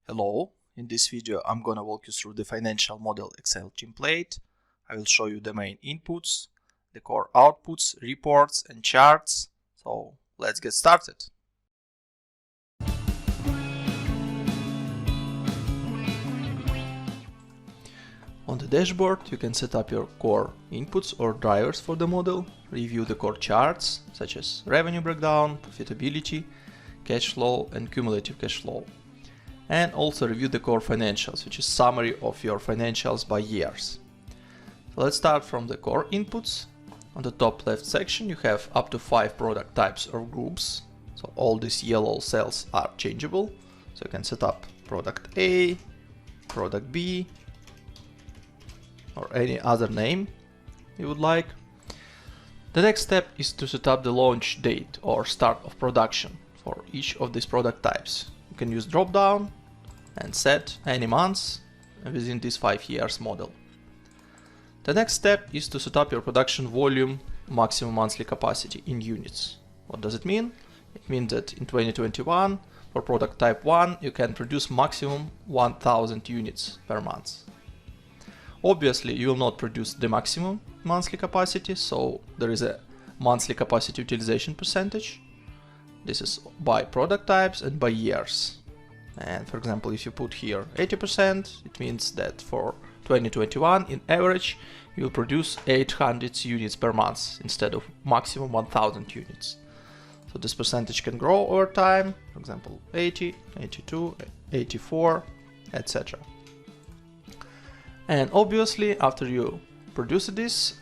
Hello, in this video I'm gonna walk you through the financial model Excel template. I will show you the main inputs, the core outputs, reports and charts. So let's get started. On the dashboard you can set up your core inputs or drivers for the model, review the core charts such as revenue breakdown, profitability, cash flow and cumulative cash flow. And also review the core financials, which is summary of your financials by years. So let's start from the core inputs. On the top left section you have up to 5 product types or groups. So all these yellow cells are changeable. So you can set up product A, product B, or any other name you would like. The next step is to set up the launch date or start of production for each of these product types. You can use drop down and set any months within this 5 years model. The next step is to set up your production volume maximum monthly capacity in units. What does it mean? It means that in 2021 for product type 1 you can produce maximum 1000 units per month. Obviously you will not produce the maximum monthly capacity, so there is a monthly capacity utilization percentage. This is by product types and by years. And for example, if you put here 80%, it means that for 2021, in average, you will produce 800 units per month instead of maximum 1000 units. So this percentage can grow over time, for example, 80, 82, 84, etc. And obviously, after you produce these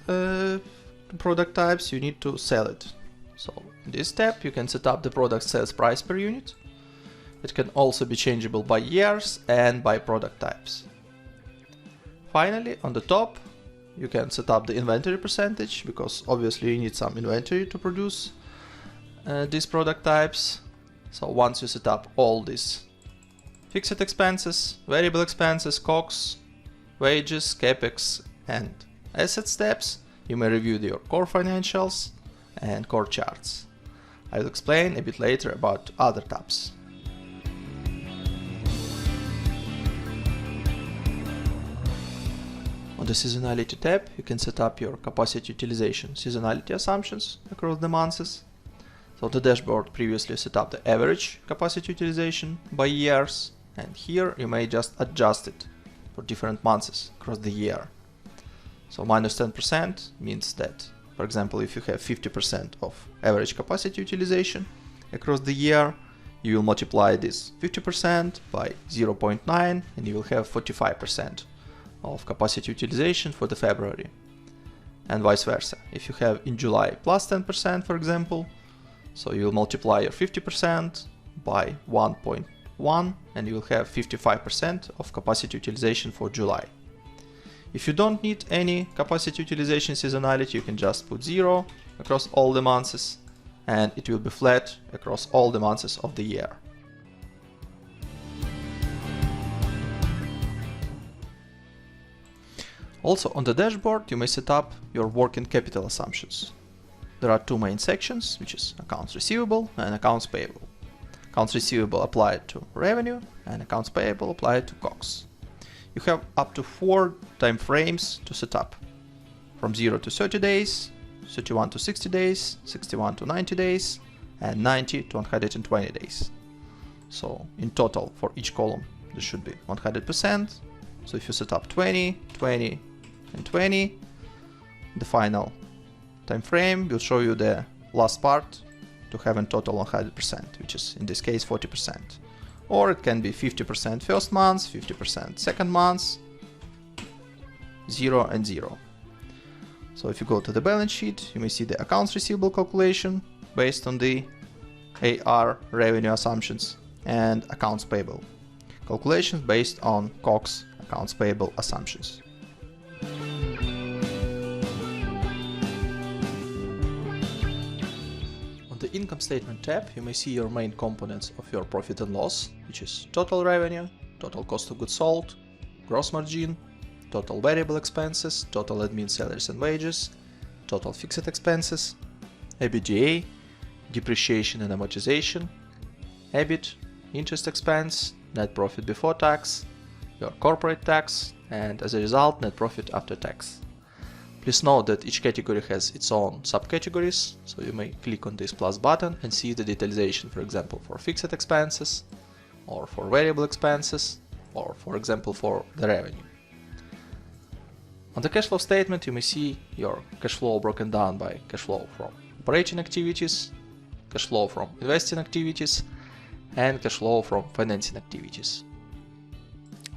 product types, you need to sell it. So in this step, you can set up the product sales price per unit. It can also be changeable by years and by product types. Finally, on the top, you can set up the inventory percentage, because obviously you need some inventory to produce these product types. So once you set up all these fixed expenses, variable expenses, COGS, wages, Capex and asset steps, you may review your core financials and core charts. I will explain a bit later about other tabs. On the Seasonality tab, you can set up your capacity utilization seasonality assumptions across the months. So the dashboard previously set up the average capacity utilization by years, and here you may just adjust it for different months across the year. So minus 10% means that, for example, if you have 50% of average capacity utilization across the year, you will multiply this 50% by 0.9 and you will have 45% of capacity utilization for the February. And vice versa. If you have in July plus 10%, for example, so you will multiply your 50% by 1.1 and you will have 55% of capacity utilization for July. If you don't need any capacity utilization seasonality, you can just put 0 across all the months and it will be flat across all the months of the year. Also on the dashboard you may set up your working capital assumptions. There are two main sections, which is accounts receivable and accounts payable. Accounts receivable applied to revenue and accounts payable applied to COGS. You have up to 4 time frames to set up, from 0 to 30 days, 31 to 60 days, 61 to 90 days, and 90 to 120 days. So in total for each column this should be 100%. So if you set up 20, 20, and 20, the final time frame will show you the last part to have in total 100%, which is in this case 40%. Or it can be 50% first month, 50% second month, 0 and 0. So if you go to the balance sheet, you may see the accounts receivable calculation based on the AR revenue assumptions and accounts payable calculations based on COGS accounts payable assumptions. On the income statement tab, you may see your main components of your profit and loss, which is total revenue, total cost of goods sold, gross margin, total variable expenses, total admin salaries and wages, total fixed expenses, EBITDA, depreciation and amortization, EBIT, interest expense, net profit before tax, your corporate tax, and as a result, net profit after tax. Please note that each category has its own subcategories, so you may click on this plus button and see the utilization, for example, for fixed expenses, or for variable expenses, or for example for the revenue. On the cash flow statement, you may see your cash flow broken down by cash flow from operating activities, cash flow from investing activities, and cash flow from financing activities.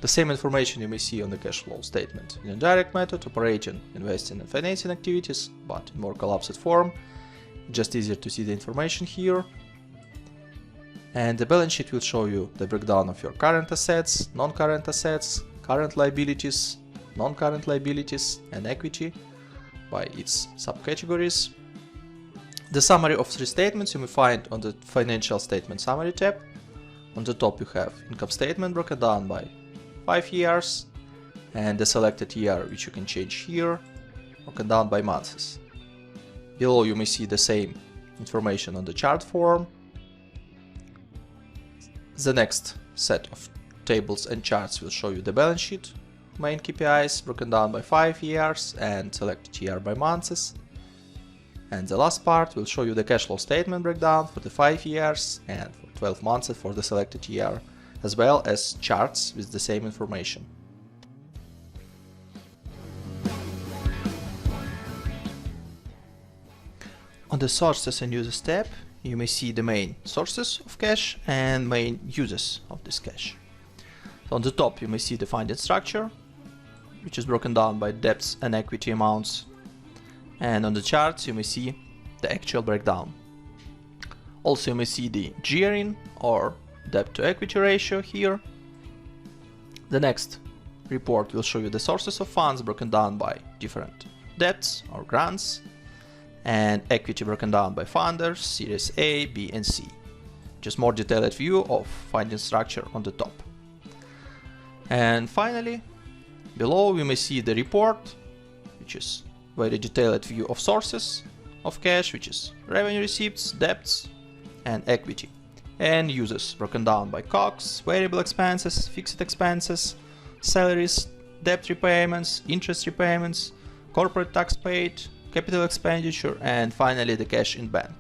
The same information you may see on the cash flow statement in a direct method, operating, investing, and financing activities, but in more collapsed form. Just easier to see the information here. And the balance sheet will show you the breakdown of your current assets, non-current assets, current liabilities, non-current liabilities, and equity by its subcategories. The summary of three statements you may find on the Financial Statement Summary tab. On the top you have income statement broken down by 5 years, and the selected year, which you can change here, broken down by months. Below you may see the same information on the chart form. The next set of tables and charts will show you the balance sheet, main KPIs broken down by 5 years and selected year by months. And the last part will show you the cash flow statement breakdown for the 5 years and for 12 months for the selected year, as well as charts with the same information. On the Sources and Uses tab, you may see the main sources of cash and main uses of this cash. So on the top you may see the funding structure, which is broken down by debts and equity amounts. And on the charts you may see the actual breakdown. Also you may see the gearing or debt to equity ratio here. The next report will show you the sources of funds broken down by different debts or grants, and equity broken down by funders, Series A, B, and C. Just more detailed view of funding structure on the top. And finally, below we may see the report, which is very detailed view of sources of cash, which is revenue receipts, debts, and equity, and uses broken down by COGS, variable expenses, fixed expenses, salaries, debt repayments, interest repayments, corporate tax paid, capital expenditure, and finally the cash in bank.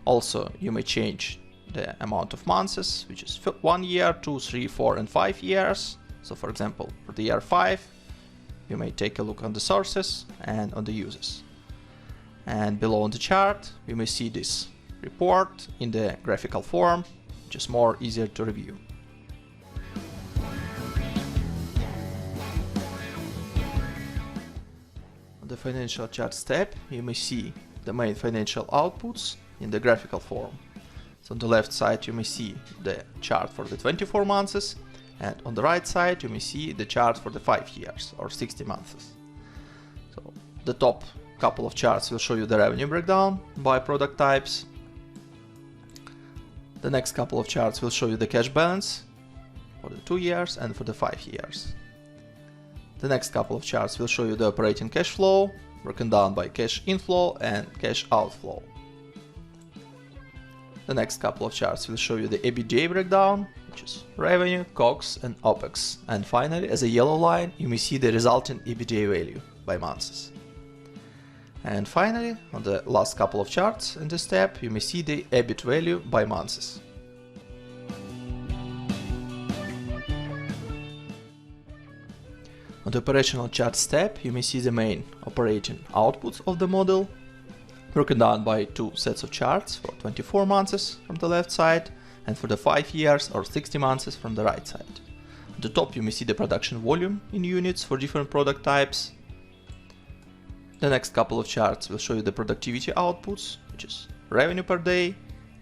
Also, you may change the amount of months, which is 1 year, 2, 3, 4, and 5 years. So for example, for the year 5, you may take a look on the sources and on the uses. And below on the chart, you may see this report in the graphical form, which is more easier to review. On the Financial Charts tab, you may see the main financial outputs in the graphical form. So on the left side you may see the chart for the 24 months, and on the right side you may see the chart for the 5 years or 60 months. So the top couple of charts will show you the revenue breakdown by product types. The next couple of charts will show you the cash balance for the 2 years and for the 5 years. The next couple of charts will show you the operating cash flow, broken down by cash inflow and cash outflow. The next couple of charts will show you the EBITDA breakdown, which is revenue, COGS, and OPEX. And finally, as a yellow line, you may see the resulting EBITDA value by months. And finally, on the last couple of charts in this tab, you may see the EBIT value by months. On the Operational Charts tab, you may see the main operating outputs of the model, broken down by 2 sets of charts for 24 months from the left side and for the 5 years or 60 months from the right side. At the top you may see the production volume in units for different product types. The next couple of charts will show you the productivity outputs, which is revenue per day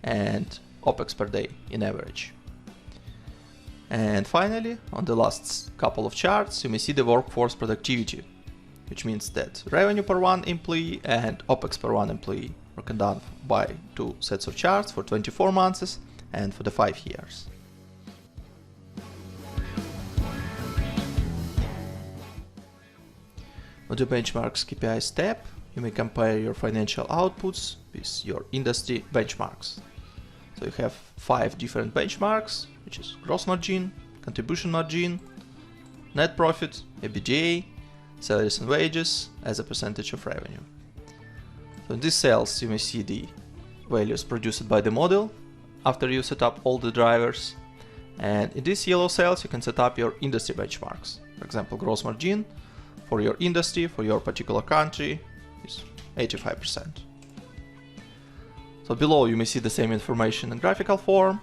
and OPEX per day in average. And finally, on the last couple of charts, you may see the workforce productivity, which means that revenue per one employee and OPEX per one employee, broken down by 2 sets of charts for 24 months and for the 5 years. On the Benchmarks KPIs tab, you may compare your financial outputs with your industry benchmarks. So you have 5 different benchmarks which is gross margin, contribution margin, net profit, EBITDA, salaries and wages as a percentage of revenue. So in these cells you may see the values produced by the model after you set up all the drivers, and in these yellow cells you can set up your industry benchmarks. For example, gross margin for your industry, for your particular country is 85%. So below you may see the same information in graphical form.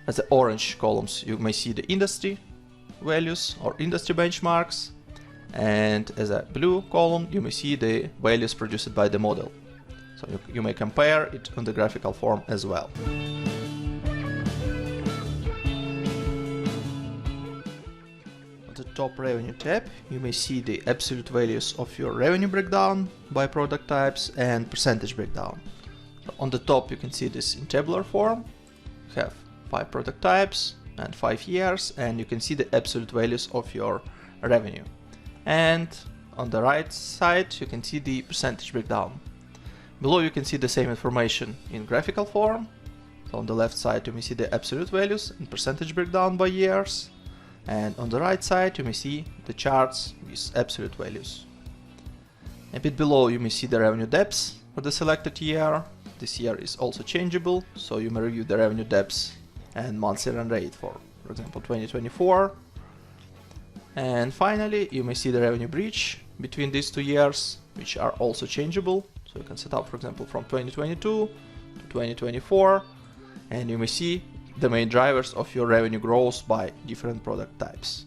As the orange columns you may see the industry values or industry benchmarks, and as a blue column you may see the values produced by the model. So you may compare it on the graphical form as well. On the top revenue tab you may see the absolute values of your revenue breakdown by product types and percentage breakdown. So on the top you can see this in tabular form. You have 5 product types and 5 years, and you can see the absolute values of your revenue. And on the right side you can see the percentage breakdown. Below you can see the same information in graphical form. So on the left side you may see the absolute values and percentage breakdown by years, and on the right side you may see the charts with absolute values. A bit below you may see the revenue depths for the selected year. This year is also changeable, so you may review the revenue depths and monthly run rate for example 2024. And finally you may see the revenue bridge between these 2 years, which are also changeable. So you can set up, for example, from 2022 to 2024, and you may see the main drivers of your revenue growth by different product types.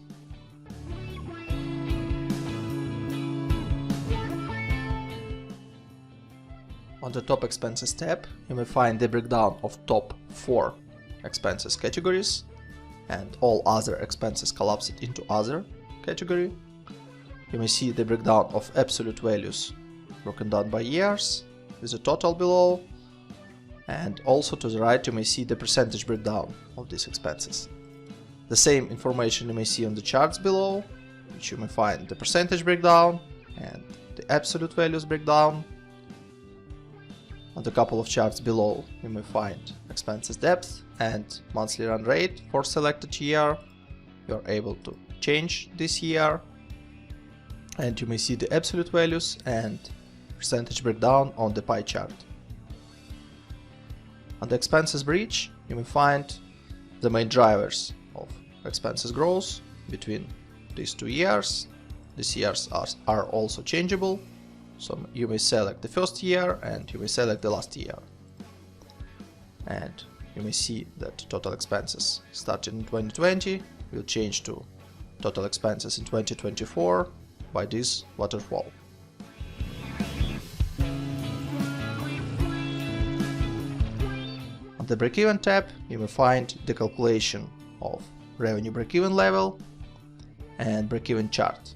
On the top expenses tab, you may find the breakdown of top 4 expenses categories, and all other expenses collapsed into other category. You may see the breakdown of absolute values broken down by years with a total below, and also to the right you may see the percentage breakdown of these expenses. The same information you may see on the charts below, which you may find the percentage breakdown and the absolute values breakdown. On the couple of charts below you may find expenses depth and monthly run rate for selected year. You are able to change this year, and you may see the absolute values and percentage breakdown on the pie chart. On the expenses bridge you may find the main drivers of expenses growth between these 2 years. These years are also changeable, so you may select the first year and you may select the last year. And you may see that total expenses starting in 2020 will change to total expenses in 2024 by this waterfall. On the break-even tab you may find the calculation of revenue break-even level and break-even chart.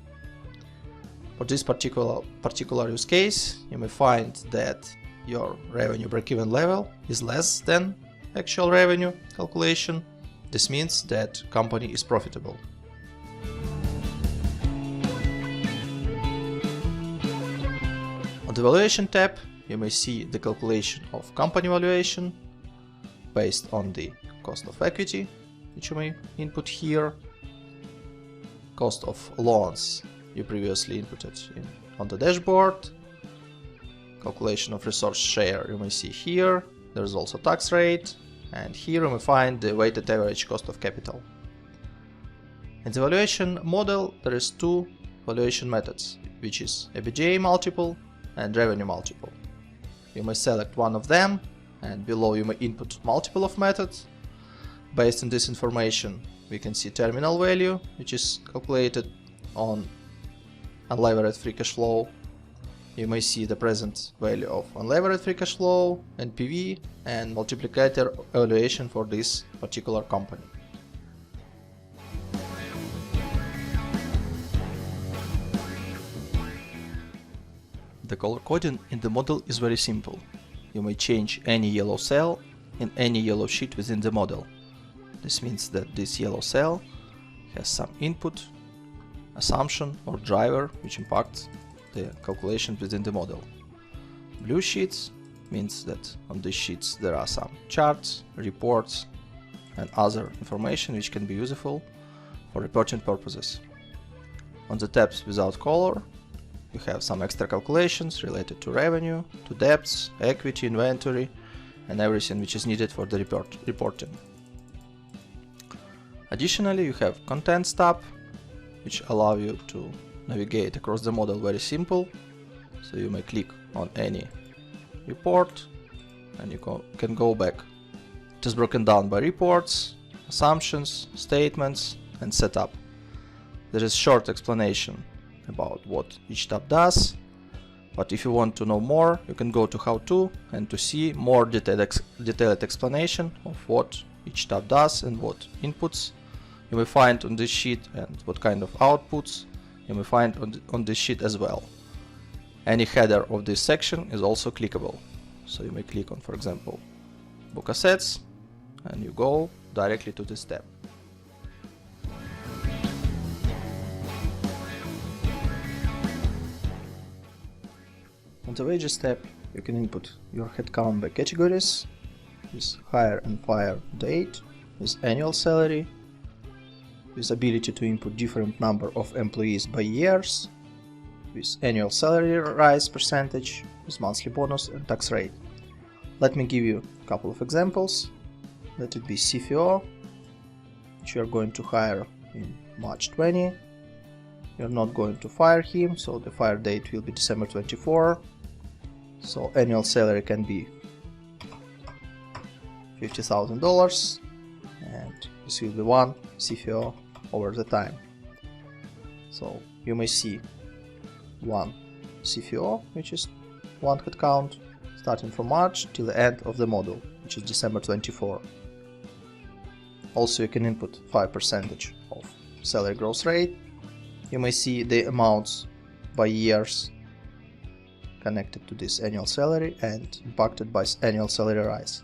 For this particular use case you may find that your revenue break-even level is less than actual revenue calculation. This means that company is profitable. On the valuation tab you may see the calculation of company valuation based on the cost of equity, which you may input here, cost of loans you previously inputted on the dashboard, calculation of resource share you may see here, there is also tax rate, and here you may find the weighted average cost of capital. In the valuation model there is 2 valuation methods, which is EBITDA multiple and revenue multiple. You may select one of them, and below you may input multiple of methods. Based on this information we can see terminal value, which is calculated on unlevered free cash flow. You may see the present value of unlevered free cash flow, NPV, and multiplicator evaluation for this particular company. The color coding in the model is very simple. You may change any yellow cell in any yellow sheet within the model. This means that this yellow cell has some input, assumption or driver which impacts the calculation within the model. Blue sheets means that on these sheets there are some charts, reports, and other information which can be useful for reporting purposes. On the tabs without color, you have some extra calculations related to revenue, to debts, equity, inventory, and everything which is needed for the reporting. Additionally, you have Contents tab, which allow you to navigate across the model very simple. So you may click on any report and you can go back. It is broken down by reports, assumptions, statements, and setup. There is short explanation about what each tab does, but if you want to know more, you can go to How To and to see more detailed explanation of what each tab does and what inputs you may find on this sheet and what kind of outputs you may find on this sheet as well. Any header of this section is also clickable, so you may click on, for example, Book Assets, and you go directly to this tab. On the Wages tab, you can input your headcount by categories, with hire and fire date, with annual salary, with ability to input different number of employees by years, with annual salary rise percentage, with monthly bonus and tax rate. Let me give you a couple of examples. Let it be CFO, which you are going to hire in March 20. You're not going to fire him, so the fire date will be December 24. So annual salary can be $50,000, and this will be one CFO over the time. So you may see one CFO, which is one headcount, starting from March till the end of the model, which is December 24. Also, you can input 5% of salary growth rate. You may see the amounts by years connected to this annual salary and impacted by annual salary rise.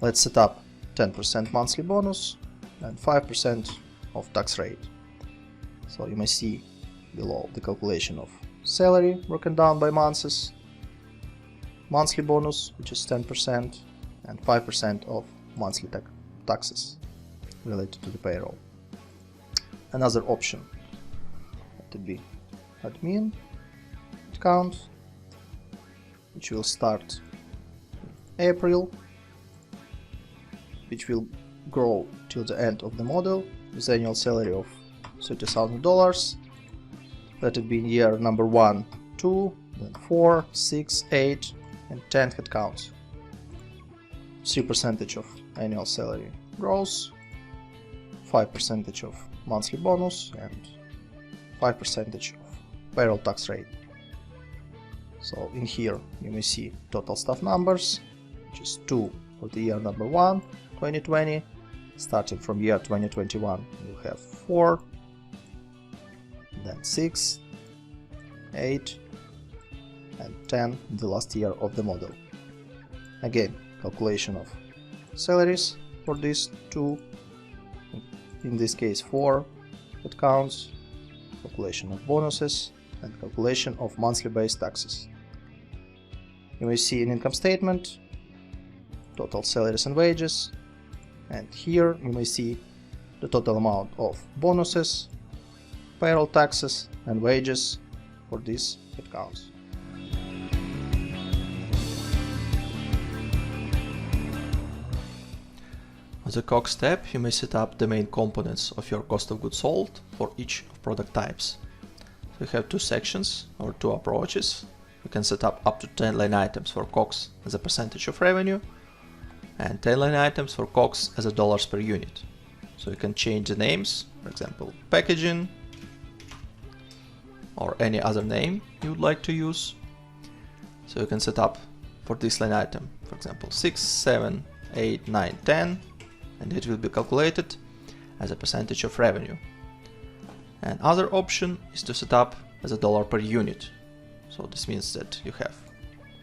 Let's set up 10% monthly bonus and 5% of tax rate. So you may see below the calculation of salary broken down by months, monthly bonus, which is 10%, and 5% of monthly taxes related to the payroll. Another option would be admin account, which will start in April, which will grow till the end of the model with annual salary of $30,000. Let it be in year number 1, 2, then 4, 6, 8, and 10 headcounts. 3% of annual salary growth, 5% of monthly bonus, and 5% of payroll tax rate. So in here you may see total staff numbers, which is 2 for the year number 1, 2020. Starting from year 2021, you have 4, then 6, 8, and 10 in the last year of the model. Again, calculation of salaries for these two, in this case 4 headcounts, calculation of bonuses, and calculation of monthly based taxes. You may see an income statement, total salaries and wages, and here you may see the total amount of bonuses, payroll taxes, and wages for these headcounts. On the COGS tab, you may set up the main components of your cost of goods sold for each of product types. So you have two sections or two approaches. You can set up to 10 line items for COGS as a percentage of revenue, and 10 line items for COGS as a dollars per unit. So you can change the names, for example, packaging, or any other name you would like to use. So you can set up for this line item, for example, 6, 7, 8, 9, 10, and it will be calculated as a percentage of revenue. And other option is to set up as a dollar per unit. So this means that you have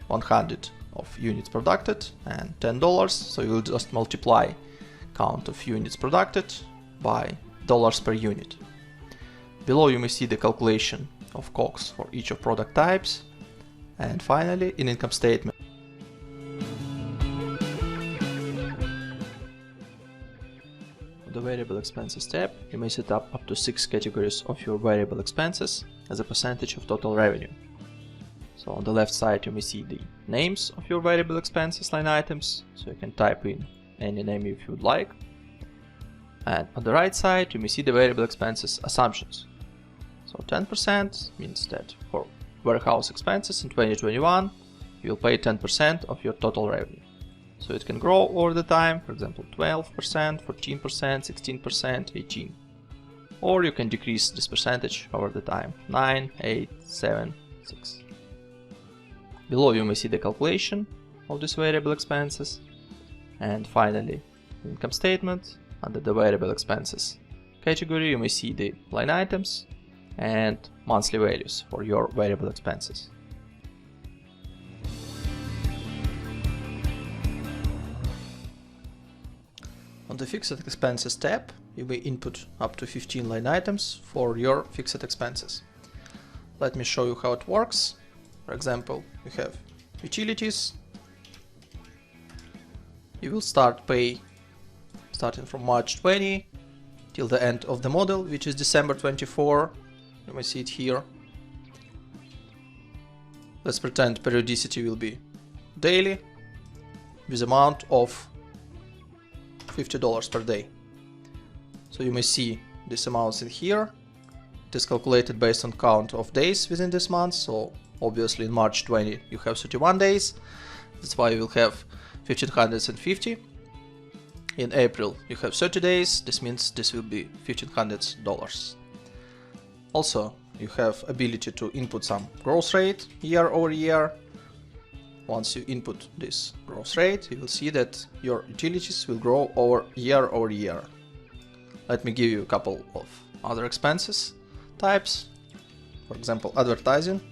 100 of units produced and $10, so you will just multiply count of units produced by dollars per unit. Below you may see the calculation of COGS for each of product types, and finally in income statement expenses tab, you may set up to 6 categories of your variable expenses as a percentage of total revenue. So on the left side you may see the names of your variable expenses line items, so you can type in any name if you would like. And on the right side you may see the variable expenses assumptions. So 10% means that for warehouse expenses in 2021 you will pay 10% of your total revenue. So it can grow over the time, for example 12%, 14%, 16%, 18%. Or you can decrease this percentage over the time, 9, 8, 7, 6. Below you may see the calculation of these variable expenses. And finally, income statement, under the variable expenses category you may see the line items and monthly values for your variable expenses. On the fixed expenses tab, you may input up to 15 line items for your fixed expenses. Let me show you how it works. For example, you have utilities. You will start pay starting from March 20 till the end of the model, which is December 24. You may see it here. Let's pretend periodicity will be daily with amount of $50 per day. So you may see these amounts in here. It is calculated based on count of days within this month. So obviously in March 20 you have 31 days. That's why you will have 1550. In April you have 30 days. This means this will be $1500. Also you have ability to input some growth rate year over year. Once you input this growth rate, you will see that your utilities will grow year over year. Let me give you a couple of other expenses types. For example, advertising.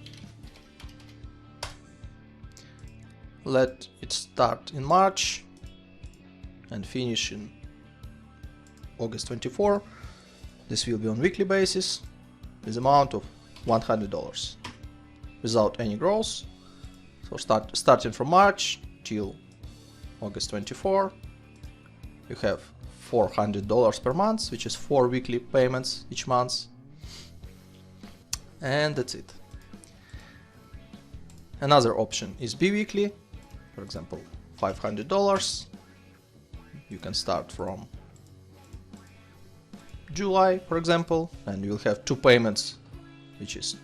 Let it start in March and finish in August 24. This will be on weekly basis with amount of $100 without any growth. So starting from March till August 24, you have $400 per month, which is 4 weekly payments each month. And that's it. Another option is bi-weekly. For example, $500. You can start from July, for example, and you will have 2 payments, which is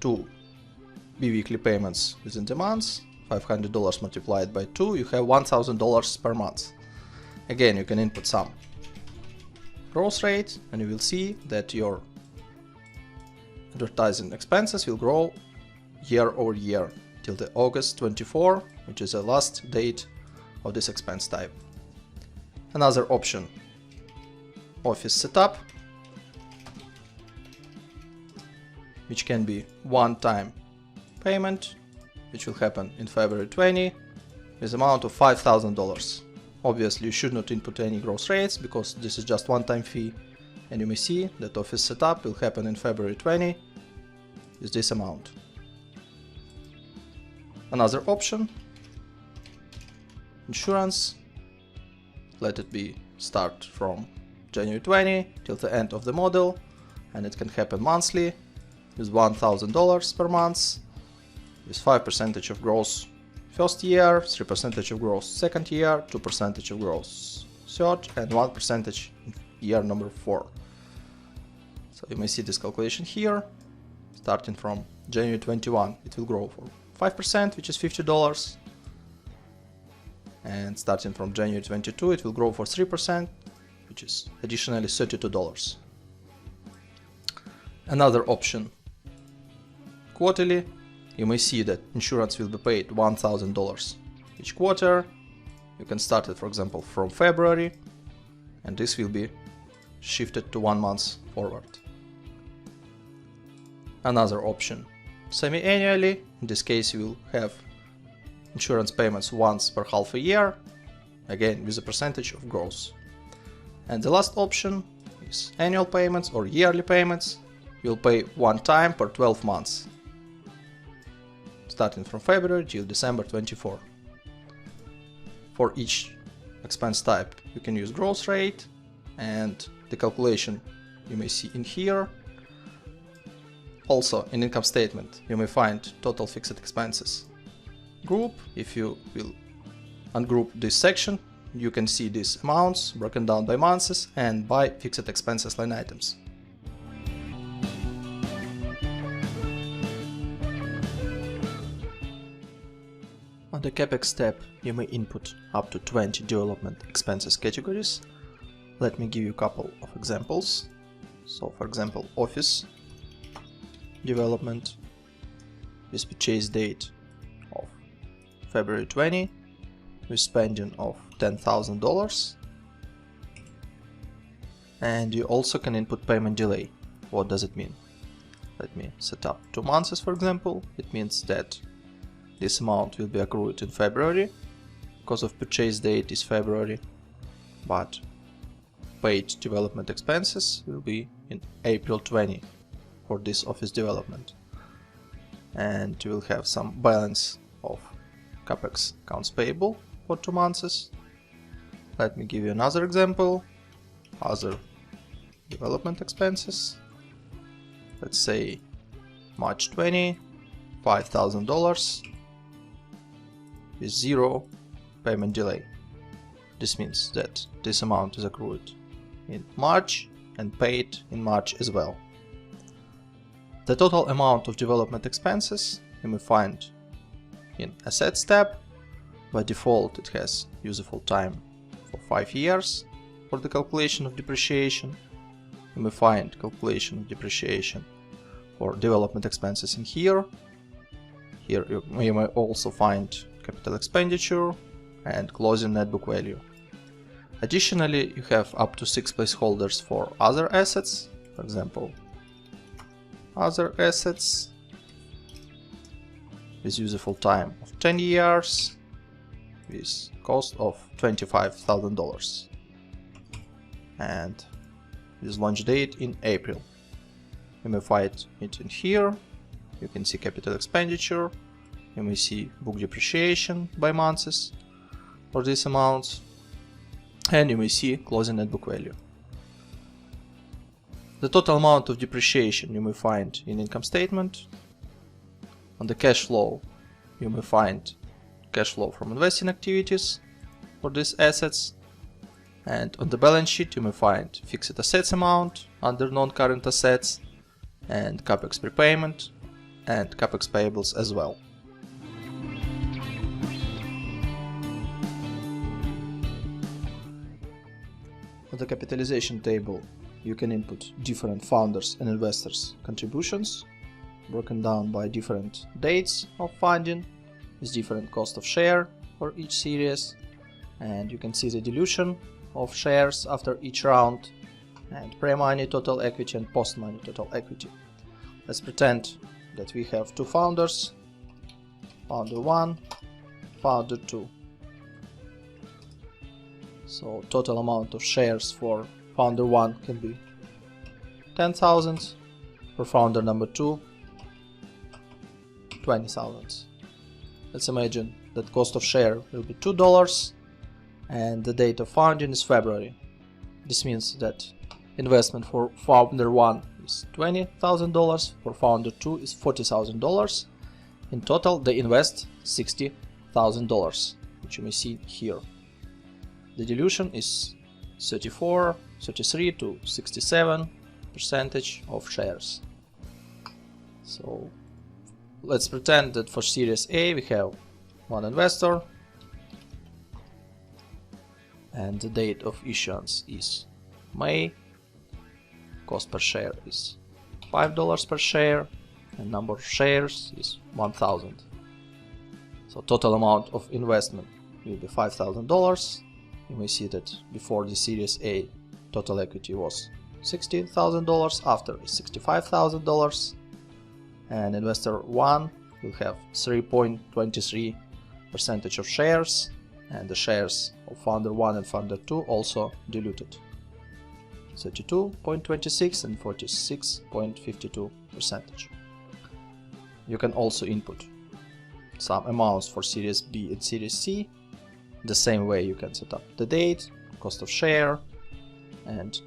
2 bi-weekly payments within the month. $500 multiplied by 2, you have $1,000 per month. Again, you can input some growth rate and you will see that your advertising expenses will grow year over year till the August 24, which is the last date of this expense type. Another option, office setup, which can be one-time payment, which will happen in February 20 with amount of $5,000. Obviously you should not input any growth rates because this is just one-time fee, and you may see that office setup will happen in February 20 with this amount. Another option, insurance, let it be start from January 20 till the end of the model, and it can happen monthly with $1,000 per month, with 5% of growth first year, 3% of growth second year, 2% of growth third, and 1% year number 4. So you may see this calculation here. Starting from January 21, it will grow for 5%, which is $50. And starting from January 22, it will grow for 3%, which is additionally $32. Another option, quarterly. You may see that insurance will be paid $1,000 each quarter. You can start it, for example, from February, and this will be shifted to 1 month forward. Another option, semi-annually. In this case, you will have insurance payments once per half a year, again with a percentage of growth. And the last option is annual payments or yearly payments. You'll pay one time per 12 months. Starting from February till December 24. For each expense type, you can use growth rate, and The calculation you may see in here. Also in income statement you may find total fixed expenses group. If you will ungroup this section, you can see these amounts broken down by months and by fixed expenses line items. On the Capex tab, you may input up to 20 development expenses categories. Let me give you a couple of examples. So for example, office development with purchase date of February 20 with spending of $10,000. And you also can input payment delay. What does it mean? Let me set up 2 months for example. It means that this amount will be accrued in February because of purchase date is February, but paid development expenses will be in April 20 for this office development. And you will have some balance of Capex accounts payable for 2 months. Let me give you another example. Other development expenses. Let's say March 20, $5,000 with 0 payment delay. This means that this amount is accrued in March and paid in March as well. The total amount of development expenses you may find in Assets tab. By default it has useful time for 5 years for the calculation of depreciation. You may find calculation of depreciation for development expenses in here. Here you may also find capital expenditure and closing net book value. Additionally, you have up to 6 placeholders for other assets. For example, other assets with useful time of 10 years with cost of $25,000 and with launch date in April. You may find it in here. You can see capital expenditure. You may see book depreciation by months for these amounts, and you may see closing net book value. The total amount of depreciation you may find in income statement. On the cash flow you may find cash flow from investing activities for these assets, and on the balance sheet you may find fixed assets amount under non-current assets and Capex prepayment and Capex payables as well. On the capitalization table you can input different founders and investors contributions broken down by different dates of funding with different cost of share for each series, and you can see the dilution of shares after each round and pre-money total equity and post-money total equity. Let's pretend that we have 2 founders, founder 1, founder 2. So total amount of shares for founder 1 can be 10,000, for founder number 2 20,000. Let's imagine that cost of share will be $2 and the date of founding is February. This means that investment for founder 1 is $20,000, for founder 2 is $40,000. In total they invest $60,000, which you may see here. The dilution is 33 to 67% of shares. So let's pretend that for Series A we have 1 investor and the date of issuance is May. Cost per share is $5 per share and number of shares is 1,000. So total amount of investment will be $5,000. You may see that before the Series A total equity was $60,000, after is $65,000, and investor 1 will have 3.23% of shares, and the shares of founder 1 and founder 2 also diluted, 32.26 and 46.52%. You can also input some amounts for Series B and Series C. The same way you can set up the date, cost of share, and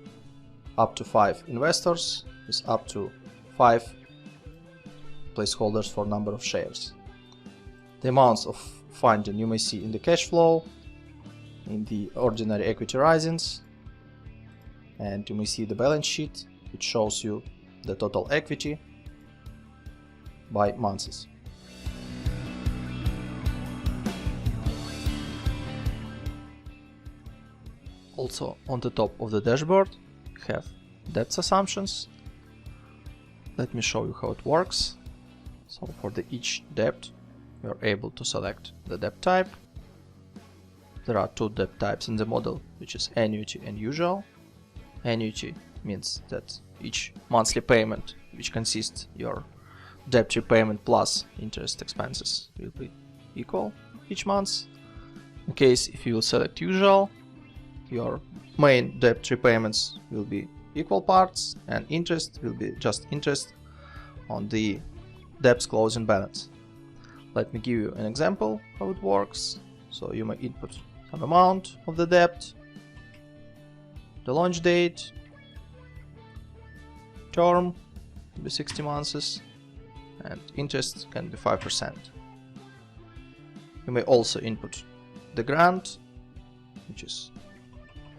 up to 5 investors with up to 5 placeholders for number of shares. The amounts of funding you may see in the cash flow, in the ordinary equity risings, and you may see the balance sheet, which shows you the total equity by months. Also, on the top of the dashboard, you have debt assumptions. Let me show you how it works. So for each debt, you are able to select the debt type. There are 2 debt types in the model, which is annuity and usual. Annuity means that each monthly payment, which consists your debt repayment plus interest expenses, will be equal each month. In case if you will select usual, your main debt repayments will be equal parts, and interest will be just interest on the debt's closing balance. Let me give you an example how it works. So you may input some amount of the debt, the launch date, term will be 60 months, and interest can be 5%. You may also input the grant, which is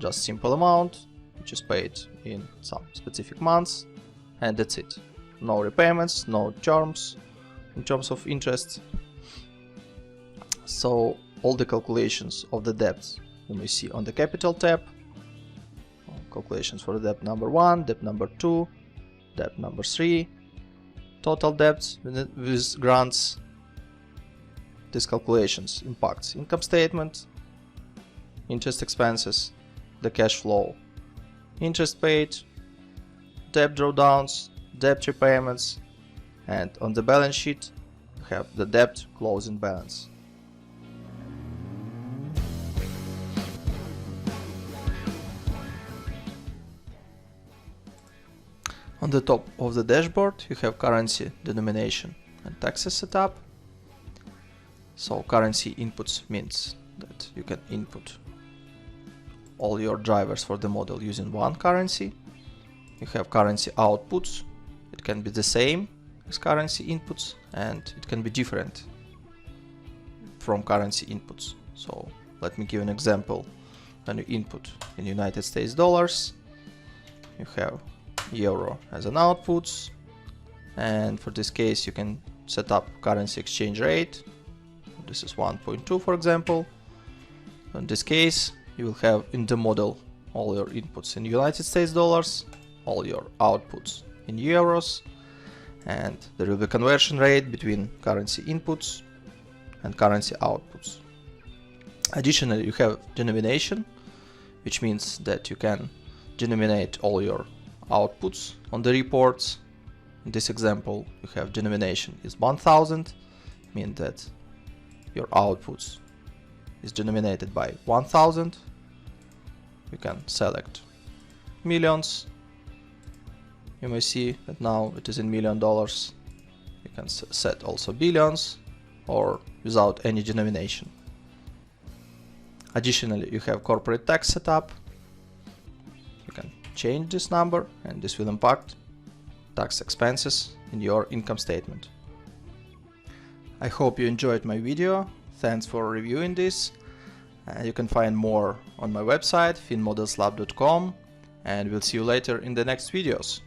just simple amount, which is paid in some specific months, and that's it. No repayments, no terms in terms of interest. So all the calculations of the debts you may see on the capital tab. Calculations for debt number 1, debt number 2, debt number 3, total debts with grants. These calculations impacts income statement, interest expenses, the cash flow, interest paid, debt drawdowns, debt repayments, and on the balance sheet you have the debt closing balance. On the top of the dashboard you have currency denomination and taxes setup. So currency inputs means that you can input all your drivers for the model using one currency. You have currency outputs. It can be the same as currency inputs, and it can be different from currency inputs. So let me give an example. When you input in United States dollars, you have euro as an output, and for this case you can set up currency exchange rate. This is 1.2 for example. In this case you will have in the model all your inputs in United States dollars, all your outputs in euros, and there will be conversion rate between currency inputs and currency outputs. Additionally, you have denomination, which means that you can denominate all your outputs on the reports. In this example, you have denomination is 1000, mean that your outputs is denominated by 1000. You can select millions. You may see that now it is in $1 million. You can set also billions or without any denomination. Additionally, you have corporate tax setup. You can change this number and this will impact tax expenses in your income statement. I hope you enjoyed my video. Thanks for reviewing this. You can find more on my website finmodelslab.com, and we'll see you later in the next videos.